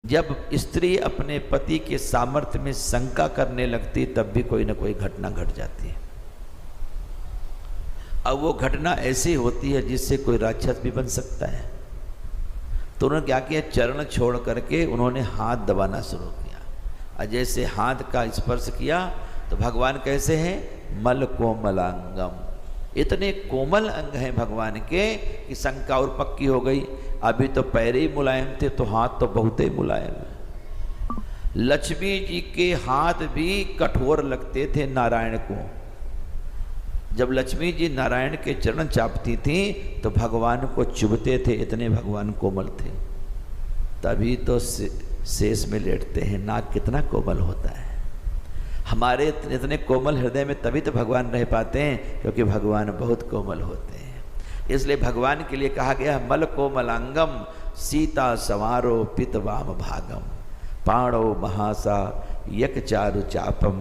जब स्त्री अपने पति के सामर्थ्य में शंका करने लगती तब भी कोई ना कोई घटना घट जाती है। अब वो घटना ऐसी होती है जिससे कोई राक्षस भी बन सकता है। तो उन्होंने क्या किया, चरण छोड़ करके उन्होंने हाथ दबाना शुरू किया और जैसे हाथ का स्पर्श किया तो भगवान कैसे हैं, मल कोमलांगम, इतने कोमल अंग हैं भगवान के कि शंका और पक्की हो गई। अभी तो पैर ही मुलायम थे तो हाथ तो बहुत ही मुलायम है। लक्ष्मी जी के हाथ भी कठोर लगते थे नारायण को। जब लक्ष्मी जी नारायण के चरण चापती थी तो भगवान को चुभते थे, इतने भगवान कोमल थे। तभी तो शेष में लेटते हैं, नाक कितना कोमल होता है। हमारे इतने कोमल हृदय में तभी तो भगवान रह पाते हैं क्योंकि भगवान बहुत कोमल होते हैं। इसलिए भगवान के लिए कहा गया मल कोमलांगम सीता सवारो पितवाम भागम पाणो महासा यक चारु चापम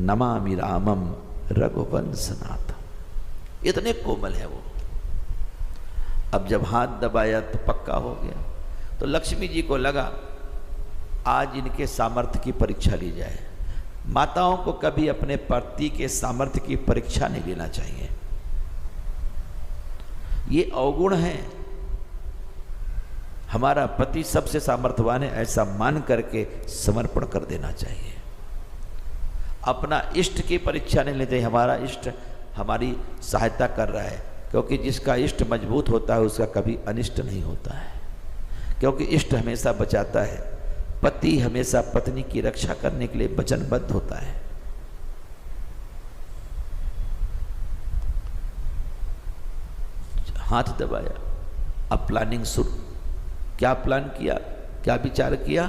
नमामि रामम रघुवंशनाथम। इतने कोमल है वो। अब जब हाथ दबाया तो पक्का हो गया। तो लक्ष्मी जी को लगा आज इनके सामर्थ्य की परीक्षा ली जाए। माताओं को कभी अपने पति के सामर्थ्य की परीक्षा नहीं लेना चाहिए, ये अवगुण है। हमारा पति सबसे सामर्थ्यवान है ऐसा मान करके समर्पण कर देना चाहिए। अपना इष्ट की परीक्षा नहीं लेते। हमारा इष्ट हमारी सहायता कर रहा है, क्योंकि जिसका इष्ट मजबूत होता है उसका कभी अनिष्ट नहीं होता है, क्योंकि इष्ट हमेशा बचाता है। पति हमेशा पत्नी की रक्षा करने के लिए वचनबद्ध होता है। हाथ दबाया, अब प्लानिंग शुरू। क्या प्लान किया, क्या विचार किया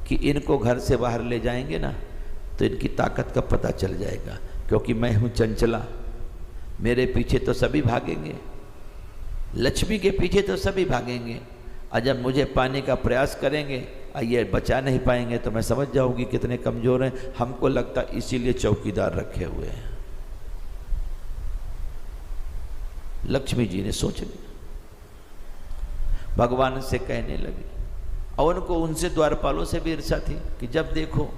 कि इनको घर से बाहर ले जाएंगे ना तो इनकी ताकत का पता चल जाएगा, क्योंकि मैं हूं चंचला, मेरे पीछे तो सभी भागेंगे, लक्ष्मी के पीछे तो सभी भागेंगे, और जब मुझे पाने का प्रयास करेंगे और ये बचा नहीं पाएंगे तो मैं समझ जाऊंगी कितने कमजोर हैं। हमको लगता इसीलिए चौकीदार रखे हुए हैं। लक्ष्मी जी ने सोच लिया, भगवान से कहने लगी। और उनको उनसे द्वारपालों से भी ईर्ष्या थी कि जब देखो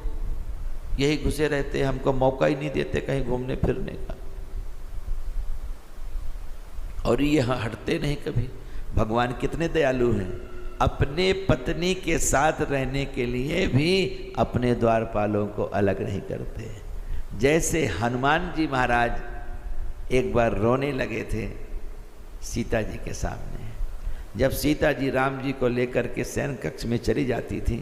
यही घुसे रहते, हमको मौका ही नहीं देते कहीं घूमने फिरने का, और ये हटते नहीं कभी। भगवान कितने दयालु हैं, अपने पत्नी के साथ रहने के लिए भी अपने द्वारपालों को अलग नहीं करते। जैसे हनुमान जी महाराज एक बार रोने लगे थे सीता जी के सामने। जब सीता जी राम जी को लेकर के शयन कक्ष में चली जाती थी